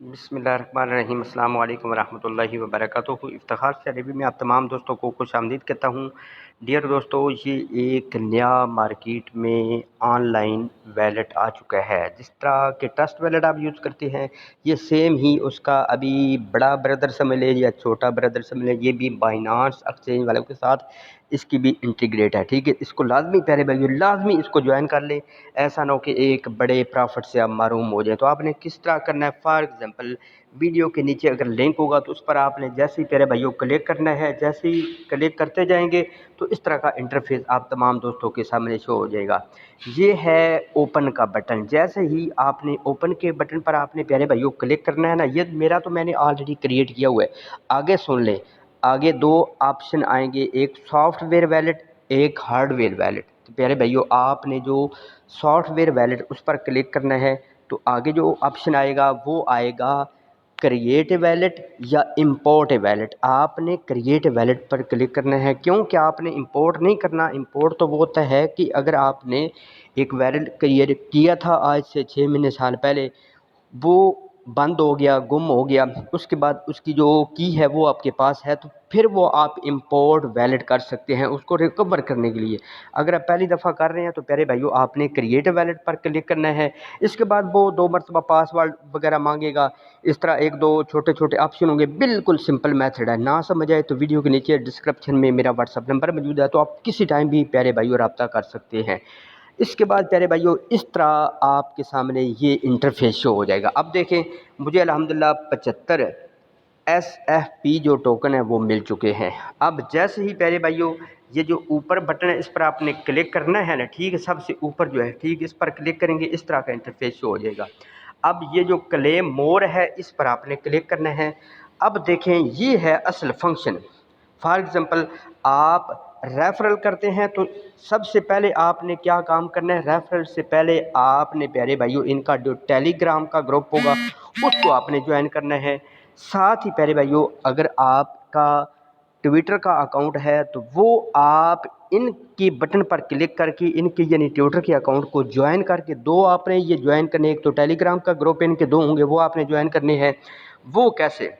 बिस्मिल्लाहिर्रहमानिर्रहीम। अस्सलाम वालेकुम वरहमतुल्लाहि वबरकातुहू। इफ्तिखार से अरबी में आप तमाम दोस्तों को खुश आमदीद कहता हूँ। डियर दोस्तों, ये एक नया मार्केट में ऑनलाइन वैलेट आ चुका है। जिस तरह के ट्रस्ट वैलेट आप यूज़ करते हैं, ये सेम ही उसका अभी बड़ा ब्रदर समझ लें या छोटा ब्रदर समझ लें, ये भी बाइनांस एक्सचेंज वालों के साथ इसकी भी इंटीग्रेट है। ठीक है, इसको लाजमी प्यारे भाइयों लाजमी इसको ज्वाइन कर लें। ऐसा ना हो कि एक बड़े प्रॉफिट से आप महरूम हो जाए। तो आपने किस तरह करना है, फॉर एग्जांपल वीडियो के नीचे अगर लिंक होगा तो उस पर आपने जैसे ही प्यारे भाइयों क्लिक करना है, जैसे ही क्लिक करते जाएंगे तो इस तरह का इंटरफेस आप तमाम दोस्तों के सामने शो हो जाएगा। ये है ओपन का बटन। जैसे ही आपने ओपन के बटन पर आपने प्यारे भाइयों क्लिक करना है ना, ये मेरा तो मैंने ऑलरेडी क्रिएट किया हुआ है। आगे सुन लें, आगे दो ऑप्शन आएंगे, एक सॉफ्टवेयर वैलेट, एक हार्डवेयर वैलेट। तो प्यारे भाइयों, आपने जो सॉफ्टवेयर वैलेट उस पर क्लिक करना है तो आगे जो ऑप्शन आएगा वो आएगा क्रिएट वैलेट या इंपोर्ट वैलेट। आपने क्रिएट वैलेट पर क्लिक करना है। क्योंकि आपने इंपोर्ट नहीं करना। इंपोर्ट तो वो होता है कि अगर आपने एक वैलेट क्रिएट किया था आज से 6 महीने साल पहले, वो बंद हो गया, गुम हो गया, उसके बाद उसकी जो की है वो आपके पास है, तो फिर वो आप इंपोर्ट वैलिड कर सकते हैं उसको रिकवर करने के लिए। अगर आप पहली दफ़ा कर रहे हैं तो प्यारे भाइयों आपने क्रिएट वैलेट पर क्लिक करना है। इसके बाद वो 2 मरतबा पासवर्ड वगैरह मांगेगा। इस तरह एक दो छोटे छोटे ऑप्शन होंगे। बिल्कुल सिंपल मेथड है। ना समझ आए तो वीडियो के नीचे डिस्क्रिप्शन में मेरा व्हाट्सअप नंबर मौजूद है, तो आप किसी टाइम भी प्यारे भाइयों रब्ता कर सकते हैं। इसके बाद प्यारे भाइयों इस तरह आपके सामने ये इंटरफेस शो हो जाएगा। अब देखें, मुझे अल्हम्दुलिल्लाह 75 SFP जो टोकन है वो मिल चुके हैं। अब जैसे ही प्यारे भाइयों ये जो ऊपर बटन है इस पर आपने क्लिक करना है ना, ठीक है, सबसे ऊपर जो है, ठीक, इस पर क्लिक करेंगे इस तरह का इंटरफेस शो हो जाएगा। अब ये जो क्लेम मोर है इस पर आपने क्लिक करना है। अब देखें, ये है असल फंक्शन। फॉर एग्ज़ाम्पल आप रेफरल करते हैं तो सबसे पहले आपने क्या काम करना है, रेफरल से पहले आपने प्यारे भाइयों इनका जो टेलीग्राम का ग्रुप होगा उसको आपने ज्वाइन करना है। साथ ही प्यारे भाइयों अगर आपका ट्विटर का अकाउंट है तो वो आप इनकी बटन पर क्लिक करके इनके यानी ट्विटर के अकाउंट को ज्वाइन करके दो आपने ये ज्वाइन करने, एक तो टेलीग्राम का ग्रुप इनके दो होंगे वो आपने ज्वाइन करने हैं। वो कैसे,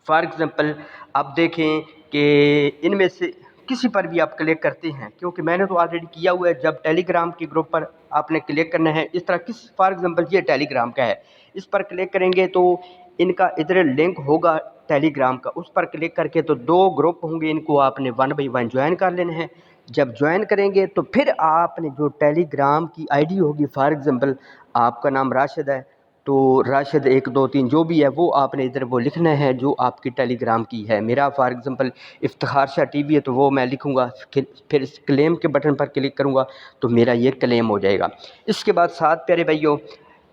फॉर एग्ज़ाम्पल आप देखें कि इनमें से किसी पर भी आप क्लिक करते हैं, क्योंकि मैंने तो ऑलरेडी किया हुआ है। जब टेलीग्राम के ग्रुप पर आपने क्लिक करना है इस तरह, किस फॉर एग्ज़ाम्पल ये टेलीग्राम का है, इस पर क्लिक करेंगे तो इनका इधर लिंक होगा टेलीग्राम का, उस पर क्लिक करके तो दो ग्रुप होंगे, इनको आपने 1 बाई 1 ज्वाइन कर लेना है। जब ज्वाइन करेंगे तो फिर आपने जो टेलीग्राम की आईडी होगी, फॉर एग्ज़ाम्पल आपका नाम राशिद है तो राशिद 1 2 3 जो भी है वो आपने इधर वो लिखना है जो आपकी टेलीग्राम की है। मेरा for example Iftikhar Shah TV है तो वो मैं लिखूँगा, फिर इस क्लेम के बटन पर क्लिक करूँगा तो मेरा ये क्लेम हो जाएगा। इसके बाद साथ प्यारे भाइयों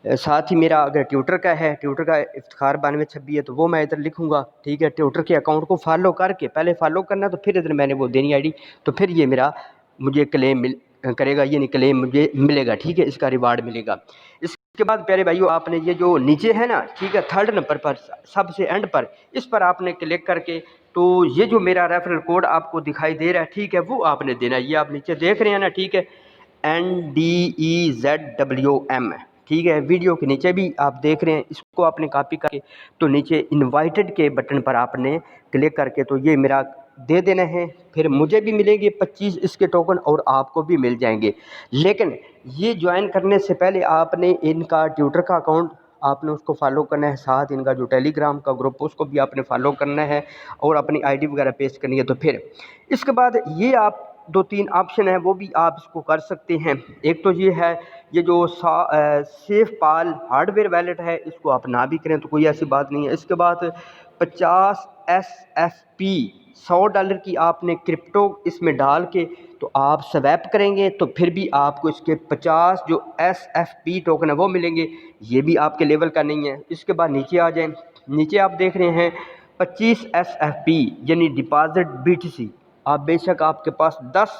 साथ ही मेरा अगर ट्विटर का है, ट्विटर का इफ्तिखार 9226 है तो वो मैं इधर लिखूँगा। ठीक है, ट्विटर के अकाउंट को फॉलो करके पहले फॉलो करना तो फिर इधर मैंने वो देनी आईडी, तो फिर ये मेरा मुझे क्लेम करेगा, ये नहीं क्लेम मुझे मिलेगा। ठीक है, इसका रिवार्ड मिलेगा। इसके बाद प्यारे भाइयों आपने ये जो नीचे है ना, ठीक है, 3rd नंबर पर सबसे एंड पर इस पर आपने क्लिक करके तो ये जो मेरा रेफरल कोड आपको दिखाई दे रहा है, ठीक है, वो आपने देना है। ये आप नीचे देख रहे हैं ना, ठीक है, NDEZWM, ठीक है, वीडियो के नीचे भी आप देख रहे हैं। इसको आपने कॉपी करके तो नीचे इनवाइटेड के बटन पर आपने क्लिक करके तो ये मेरा दे देना है। फिर मुझे भी मिलेंगे 25 इसके टोकन और आपको भी मिल जाएंगे। लेकिन ये ज्वाइन करने से पहले आपने इनका ट्विटर का अकाउंट आपने उसको फॉलो करना है, साथ इनका जो टेलीग्राम का ग्रुप उसको भी आपने फॉलो करना है और अपनी आईडी वगैरह पेस्ट करनी है। तो फिर इसके बाद ये आप 2-3 ऑप्शन है वो भी आप इसको कर सकते हैं। एक तो ये है, ये जो सेफ पाल हार्डवेयर वैलेट है इसको आप ना भी करें तो कोई ऐसी बात नहीं है। इसके बाद 50 SFP $100 की आपने क्रिप्टो इसमें डाल के तो आप स्वैप करेंगे तो फिर भी आपको इसके 50 जो SFP टोकन है वो मिलेंगे। ये भी आपके लेवल का नहीं है। इसके बाद नीचे आ जाएं, नीचे आप देख रहे हैं 25 SFP यानी डिपॉजिट BTC। आप बेशक आपके पास $10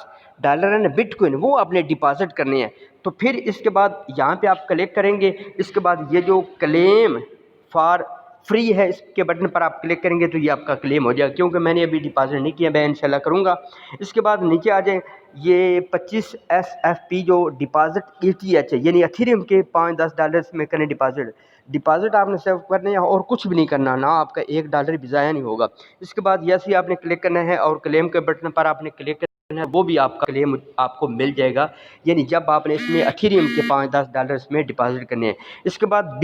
है ना बिटकॉइन, वो आपने डिपॉजिट करने हैं। तो फिर इसके बाद यहाँ पे आप क्लिक करेंगे। इसके बाद ये जो क्लेम फॉर फ्री है इसके बटन पर आप क्लिक करेंगे तो ये आपका क्लेम हो जाएगा। क्योंकि मैंने अभी डिपॉजिट नहीं किया, मैं इंशाल्लाह करूँगा। इसके बाद नीचे आ जाए, ये 25 SFP जो डिपॉजिट ETH है यानी एथेरियम के $5-10 में करें डिपॉजिट डिपॉजिट आपने सिर्फ करने हैं और कुछ भी नहीं करना, ना आपका $1 भी ज़ाया नहीं होगा। इसके बाद यस ही आपने क्लिक करना है और क्लेम के बटन पर आपने क्लिक करना है, वो भी आपका क्लेम आपको मिल जाएगा। यानी जब आपने इसमें एथेरियम के $5-10 इसमें डिपॉजिट करने हैं। इसके बाद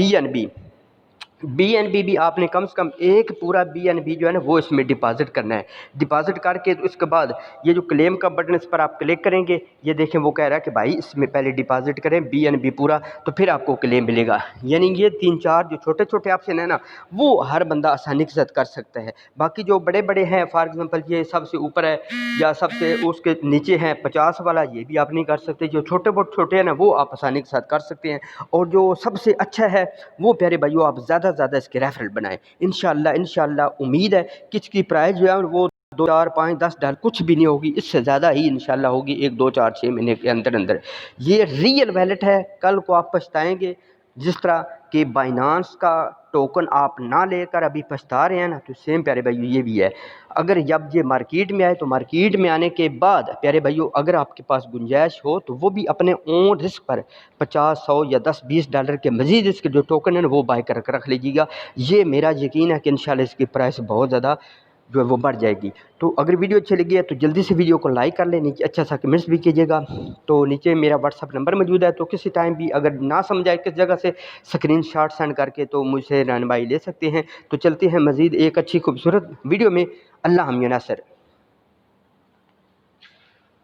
BNB भी आपने कम से कम एक पूरा BNB जो है ना वो इसमें डिपॉजिट करना है। डिपॉजिट करके तो इसके बाद ये जो क्लेम का बटन इस पर आप क्लिक करेंगे, ये देखें वो कह रहा है कि भाई इसमें पहले डिपॉजिट करें BNB पूरा, तो फिर आपको क्लेम मिलेगा। यानी ये 3-4 जो छोटे छोटे ऑप्शन है ना वो हर बंदा आसानी के साथ कर सकता है। बाकी जो बड़े बड़े हैं, फॉर एग्जांपल ये सबसे ऊपर है या सबसे उसके नीचे है 50 वाला, ये भी आप नहीं कर सकते। जो छोटे बहुत छोटे हैं ना वो आप आसानी के साथ कर सकते हैं। और जो सबसे अच्छा है वो प्यारे भाइयों आप ज़्यादा इसके रेफरल बनाएं। इंशाल्लाह उम्मीद है कि इसकी प्राइस जो है वो 2, 4, 5, $10 कुछ भी नहीं होगी, इससे ज़्यादा ही इंशाल्लाह होगी 1, 2, 4, 6 महीने के अंदर। ये रियल वैलेट है, कल को आप पछताएंगे। जिस तरह कि बाइनांस का टोकन आप ना लेकर अभी पछता रहे हैं ना, तो सेम प्यारे भाइयों ये भी है। अगर जब ये मार्केट में आए तो मार्केट में आने के बाद प्यारे भाइयों अगर आपके पास गुंजाइश हो तो वो भी अपने ओन रिस्क पर 50, 100 या 10, $20 के मज़ीद इसके जो टोकन है ना वो बाय कर रख लीजिएगा। ये मेरा यकीन है कि इंशाल्लाह इसकी प्राइस बहुत ज़्यादा जो है वो बढ़ जाएगी। तो अगर वीडियो अच्छी लगी है तो जल्दी से वीडियो को लाइक कर लें, नीचे अच्छा सा कमेंट्स भी कीजिएगा। तो नीचे मेरा व्हाट्सअप नंबर मौजूद है, तो किसी टाइम भी अगर ना समझ आए किस जगह से स्क्रीनशॉट सेंड करके तो मुझसे रहनुमाई ले सकते हैं। तो चलते हैं मज़ीद एक अच्छी खूबसूरत वीडियो में। अल्लाह हम या नासर।